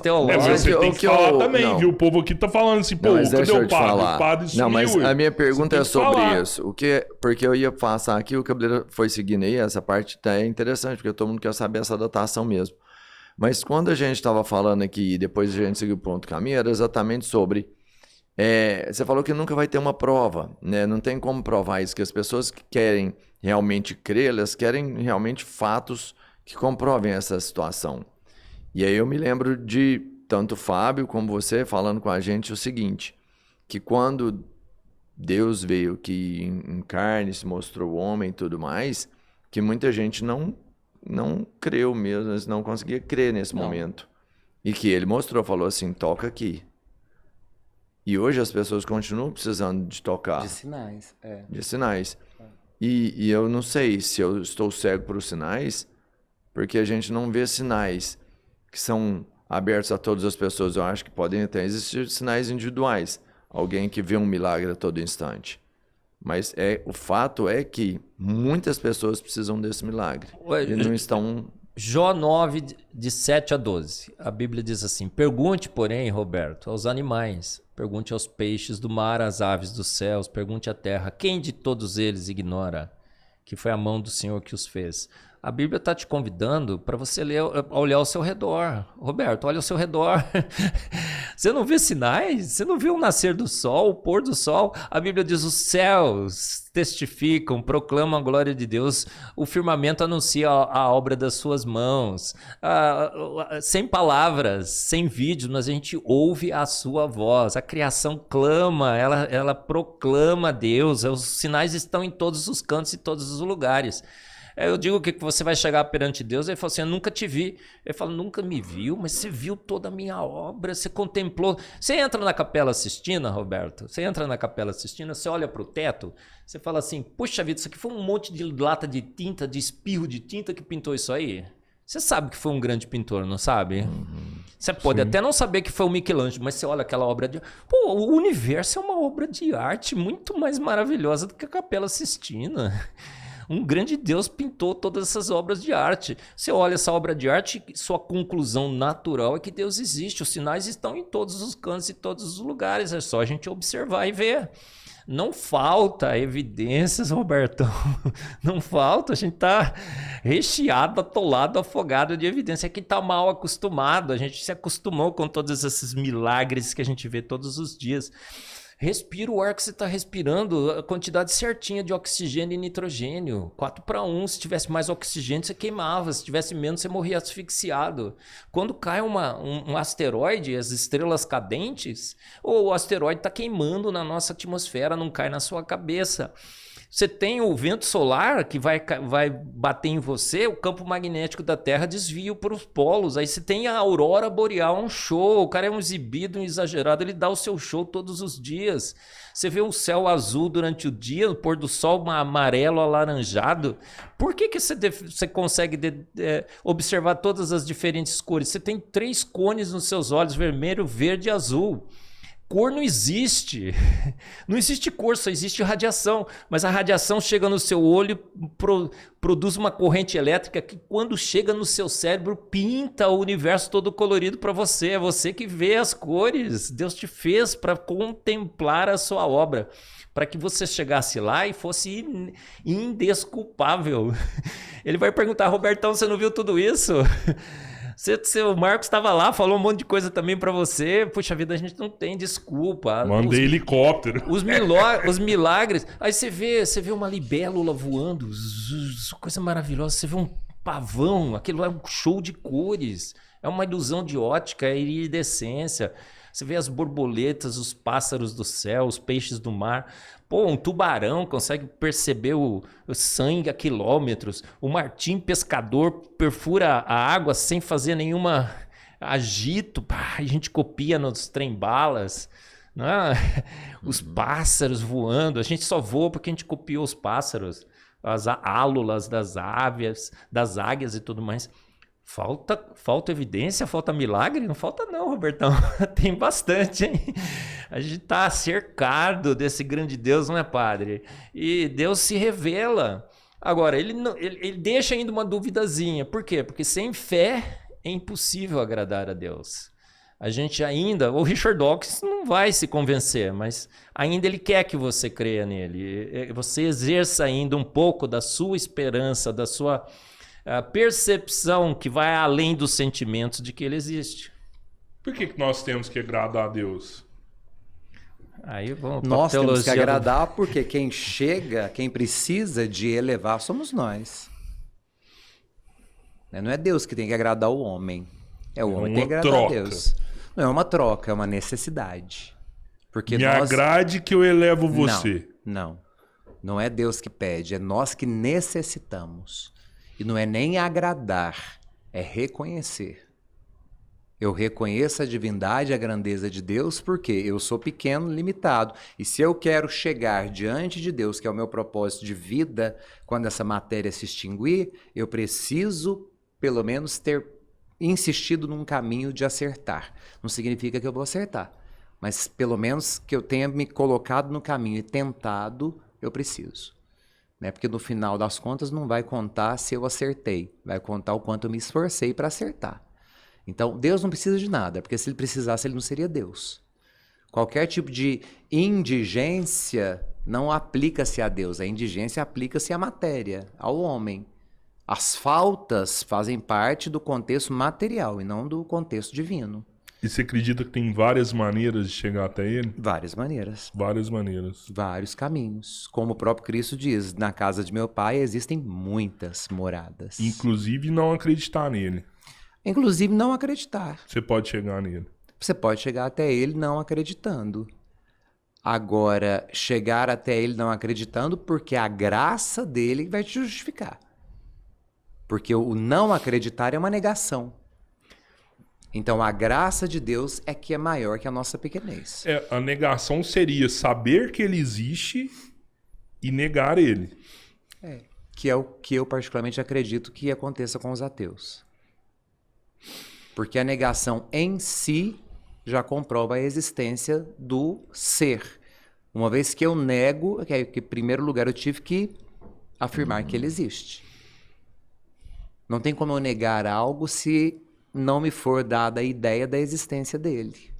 teológica. Mas você tem que falar também, não. viu? O povo aqui tá falando assim, pô, Mas cadê deixa eu o te padre? falar. O padre sumiu. Não, mas a minha pergunta é sobre falar. isso. Porque eu ia passar aqui, o Cabeleiro foi seguindo aí, essa parte tá interessante, porque todo mundo quer saber essa datação mesmo. Mas quando a gente estava falando aqui, e depois a gente seguiu para outro caminho, era exatamente sobre... você falou que nunca vai ter uma prova, né? Não tem como provar isso, que as pessoas que querem realmente crer, elas querem realmente fatos que comprovem essa situação. E aí eu me lembro de tanto o Fábio como você falando com a gente o seguinte, que quando Deus veio que em carne, se mostrou homem e tudo mais, que muita gente não creu mesmo, não conseguia crer nesse momento. E que ele mostrou, falou assim, toca aqui. E hoje as pessoas continuam precisando de tocar. De sinais, De sinais. E eu não sei se eu estou cego para os sinais, porque a gente não vê sinais que são abertos a todas as pessoas. Eu acho que podem até existir sinais individuais. Alguém que vê um milagre a todo instante. Mas o fato é que muitas pessoas precisam desse milagre. E não estão... Jó 9, de 7 a 12. A Bíblia diz assim: pergunte, porém, Roberto, aos animais, pergunte aos peixes do mar, às aves dos céus, pergunte à terra, quem de todos eles ignora que foi a mão do Senhor que os fez? A Bíblia está te convidando para você olhar ao seu redor. Roberto, olha ao seu redor. Você não vê sinais? Você não viu o nascer do sol, o pôr do sol? A Bíblia diz, os céus testificam, proclamam a glória de Deus. O firmamento anuncia a obra das suas mãos. Sem palavras, sem vídeos, mas a gente ouve a sua voz. A criação clama, ela proclama a Deus. Os sinais estão em todos os cantos e todos os lugares. Eu digo que você vai chegar perante Deus, ele fala assim, eu nunca te vi. Ele fala, nunca me viu, mas você viu toda a minha obra, você contemplou. Você entra na Capela Sistina, Roberto, você entra na Capela Sistina, você olha para o teto, você fala assim, puxa vida, isso aqui foi um monte de lata de tinta, de espirro de tinta que pintou isso aí? Você sabe que foi um grande pintor, não sabe? Você pode até não saber que foi o Michelangelo, mas você olha aquela obra de... Pô, o universo é uma obra de arte muito mais maravilhosa do que a Capela Sistina. Um grande Deus pintou todas essas obras de arte. Você olha essa obra de arte, sua conclusão natural é que Deus existe. Os sinais estão em todos os cantos e todos os lugares. É só a gente observar e ver. Não falta evidências, Robertão. Não falta. A gente está recheado, atolado, afogado de evidência. É que está mal acostumado. A gente se acostumou com todos esses milagres que a gente vê todos os dias. Respira o ar que você está respirando, a quantidade certinha de oxigênio e nitrogênio. 4:1, se tivesse mais oxigênio, você queimava. Se tivesse menos, você morria asfixiado. Quando cai um asteroide, as estrelas cadentes, o asteroide está queimando na nossa atmosfera, não cai na sua cabeça. Você tem o vento solar que vai bater em você, o campo magnético da Terra desvia para os polos. Aí você tem a aurora boreal, um show. O cara é um exibido, um exagerado, ele dá o seu show todos os dias. Você vê o céu azul durante o dia, o pôr do sol amarelo, alaranjado. Por que você consegue observar todas as diferentes cores? Você tem 3 cones nos seus olhos, vermelho, verde e azul. Cor não existe. Não existe cor, só existe radiação. Mas a radiação chega no seu olho, produz uma corrente elétrica que quando chega no seu cérebro pinta o universo todo colorido para você. É você que vê as cores. Deus te fez para contemplar a sua obra. Para que você chegasse lá e fosse indesculpável. Ele vai perguntar, Robertão, você não viu tudo isso? O Marcos estava lá, falou um monte de coisa também para você. Puxa vida, a gente não tem desculpa. Mandei helicóptero. Os milagres. Aí você vê uma libélula voando, coisa maravilhosa. Você vê um pavão, aquilo é um show de cores. É uma ilusão de ótica, é iridescência. Você vê as borboletas, os pássaros do céu, os peixes do mar. Pô, um tubarão consegue perceber o sangue a quilômetros. O martim pescador perfura a água sem fazer nenhuma agito. A gente copia nos trem-balas. Né? Os pássaros voando. A gente só voa porque a gente copiou os pássaros. As álulas das águias e tudo mais. Falta evidência? Falta milagre? Não falta não, Robertão. Tem bastante, hein? A gente está cercado desse grande Deus, não é, padre? E Deus se revela. Agora, ele deixa ainda uma duvidazinha. Por quê? Porque sem fé é impossível agradar a Deus. A gente ainda, o Richard Dawkins não vai se convencer, mas ainda ele quer que você creia nele. Você exerça ainda um pouco da sua esperança, da sua percepção que vai além dos sentimentos de que ele existe. Por que nós temos que agradar a Deus? Aí vamos pra Nós temos que teologia agradar porque quem chega, quem precisa de elevar somos nós. Não é Deus que tem que agradar o homem. É o homem que tem que agradar a Deus. Não é uma troca, é uma necessidade. Porque Me agrade que eu elevo você. Não é Deus que pede, é nós que necessitamos. E não é nem agradar, é reconhecer. Eu reconheço a divindade e a grandeza de Deus porque eu sou pequeno, limitado. E se eu quero chegar diante de Deus, que é o meu propósito de vida, quando essa matéria se extinguir, eu preciso, pelo menos, ter insistido num caminho de acertar. Não significa que eu vou acertar, mas pelo menos que eu tenha me colocado no caminho e tentado, eu preciso. Né? Porque no final das contas não vai contar se eu acertei, vai contar o quanto eu me esforcei para acertar. Então, Deus não precisa de nada, porque se ele precisasse, ele não seria Deus. Qualquer tipo de indigência não aplica-se a Deus. A indigência aplica-se à matéria, ao homem. As faltas fazem parte do contexto material e não do contexto divino. E você acredita que tem várias maneiras de chegar até ele? Várias maneiras. Várias maneiras. Vários caminhos. Como o próprio Cristo diz, na casa de meu pai existem muitas moradas. Inclusive não acreditar nele. Inclusive não acreditar. Você pode chegar nele. Você pode chegar até ele não acreditando. Agora, chegar até ele não acreditando porque a graça dele vai te justificar. Porque o não acreditar é uma negação. Então, a graça de Deus é que é maior que a nossa pequenez. A negação seria saber que ele existe e negar ele. Que é o que eu particularmente acredito que aconteça com os ateus. Porque a negação em si já comprova a existência do ser. Uma vez que eu nego, que em primeiro lugar eu tive que afirmar que ele existe. Não tem como eu negar algo se não me for dada a ideia da existência dele.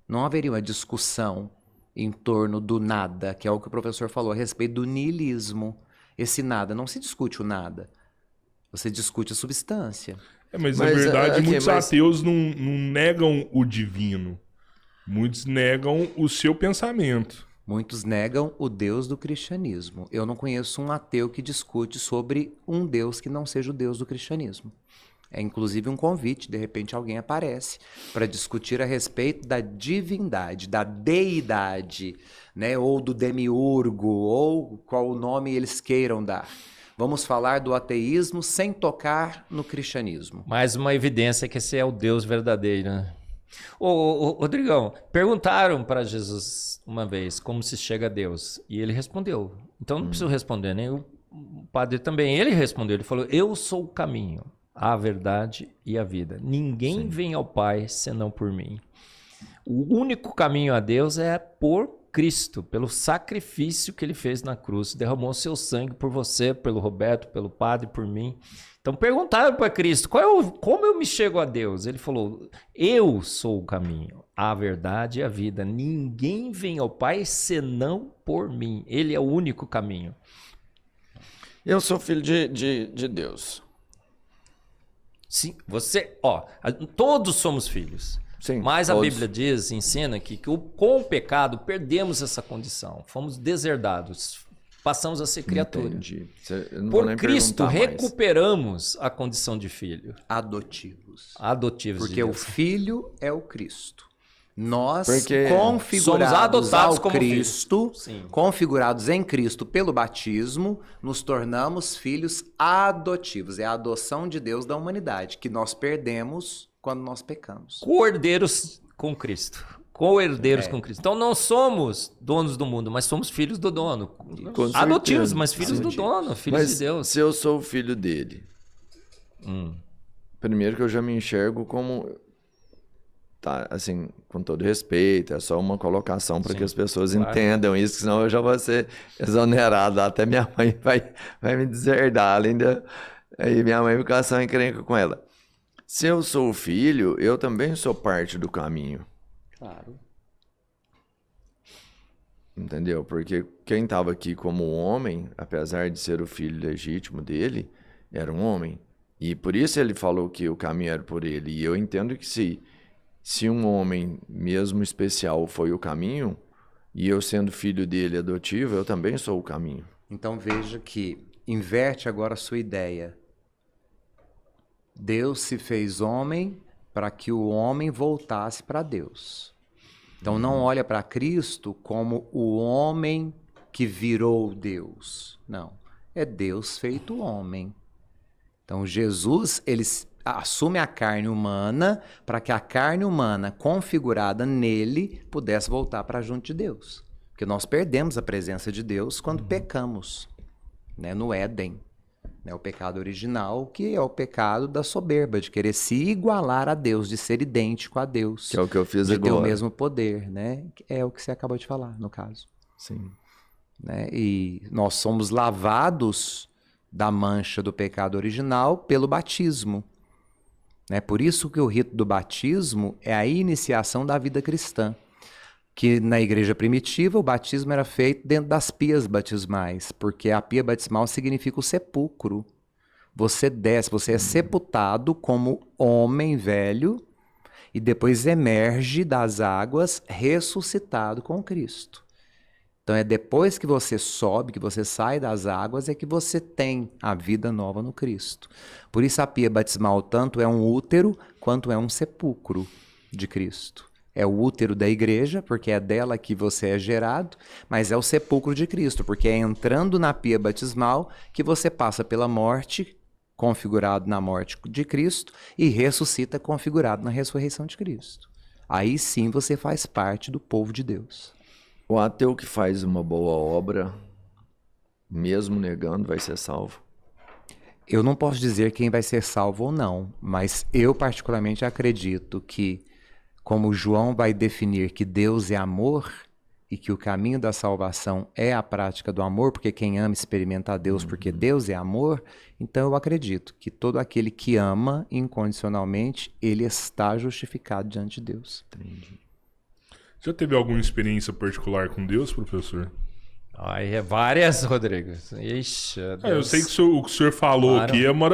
Não haveria uma discussão em torno do nada, que é o que o professor falou a respeito do niilismo. Esse nada, não se discute o nada. Você discute a substância. Mas na verdade, muitos ateus não negam o divino. Muitos negam o seu pensamento. Muitos negam o Deus do cristianismo. Eu não conheço um ateu que discute sobre um Deus que não seja o Deus do cristianismo. É inclusive um convite, de repente alguém aparece para discutir a respeito da divindade, da deidade, né? Ou do demiurgo, ou qual o nome eles queiram dar. Vamos falar do ateísmo sem tocar no cristianismo. Mais uma evidência que esse é o Deus verdadeiro, né? Ô, Rodrigão, perguntaram para Jesus uma vez como se chega a Deus. E ele respondeu. Então não preciso responder, nem o padre também. Ele respondeu, ele falou, eu sou o caminho, a verdade e a vida. Ninguém vem ao Pai senão por mim. O único caminho a Deus é por Cristo, pelo sacrifício que ele fez na cruz, derramou seu sangue por você, pelo Roberto, pelo padre, por mim. Então perguntaram para Cristo, como eu me chego a Deus? Ele falou, eu sou o caminho, a verdade e a vida. Ninguém vem ao Pai senão por mim. Ele é o único caminho. Eu sou filho de Deus. Sim, todos somos filhos. Sim, mas todos. A Bíblia diz, ensina que com o pecado perdemos essa condição. Fomos deserdados, passamos a ser criatura. Entendi. Eu não vou Por nem Cristo perguntar mais. recuperamos a condição de filho. Adotivos. Adotivos Porque de o Deus. filho é o Cristo. Nós, Porque configurados somos adotados ao como Cristo, Sim. configurados em Cristo pelo batismo, nos tornamos filhos adotivos. É a adoção de Deus da humanidade, que nós perdemos quando nós pecamos. Co-herdeiros com Cristo. Co-herdeiros com Cristo. Então não somos donos do mundo, mas somos filhos do dono. Com Adotivos, certeza. mas filhos do dono, filhos Mas de Deus. se eu sou o filho dele, primeiro que eu já me enxergo como... Tá, assim, com todo respeito, é só uma colocação para que as pessoas entendam isso, senão eu já vou ser exonerado. Até minha mãe vai me deserdar, além da... Aí minha mãe fica só encrenca com ela. Se eu sou o filho, eu também sou parte do caminho. Claro. Entendeu? Porque quem estava aqui como homem, apesar de ser o filho legítimo dele, era um homem. E por isso ele falou que o caminho era por ele. E eu entendo que se um homem, mesmo especial, foi o caminho, e eu sendo filho dele adotivo, eu também sou o caminho. Então veja que inverte agora a sua ideia. Deus se fez homem para que o homem voltasse para Deus. Então não olha para Cristo como o homem que virou Deus. Não, é Deus feito homem. Então Jesus, ele assume a carne humana para que a carne humana configurada nele pudesse voltar para junto de Deus. Porque nós perdemos a presença de Deus quando pecamos, né, no Éden. O pecado original, que é o pecado da soberba, de querer se igualar a Deus, de ser idêntico a Deus. Que é o que eu fiz de agora. ter o mesmo poder, né? É o que você acabou de falar, no caso. Sim. Né? E nós somos lavados da mancha do pecado original pelo batismo. Né? Por isso que o rito do batismo é a iniciação da vida cristã. Que na igreja primitiva o batismo era feito dentro das pias batismais, porque a pia batismal significa o sepulcro. Você desce, você é sepultado como homem velho e depois emerge das águas ressuscitado com Cristo. Então é depois que você sobe, que você sai das águas, é que você tem a vida nova no Cristo. Por isso a pia batismal tanto é um útero quanto é um sepulcro de Cristo. É o útero da igreja, porque é dela que você é gerado, mas é o sepulcro de Cristo, porque é entrando na pia batismal que você passa pela morte, configurado na morte de Cristo, e ressuscita configurado na ressurreição de Cristo. Aí sim você faz parte do povo de Deus. O ateu que faz uma boa obra, mesmo negando, vai ser salvo? Eu não posso dizer quem vai ser salvo ou não, mas eu particularmente acredito que, como João vai definir que Deus é amor e que o caminho da salvação é a prática do amor, porque quem ama experimenta a Deus porque Deus é amor, então eu acredito que todo aquele que ama incondicionalmente, ele está justificado diante de Deus. Entendi. Já teve alguma experiência particular com Deus, professor? Ai, várias, Rodrigo. Ixi, Eu sei que o que o senhor falou aqui é maravilhoso.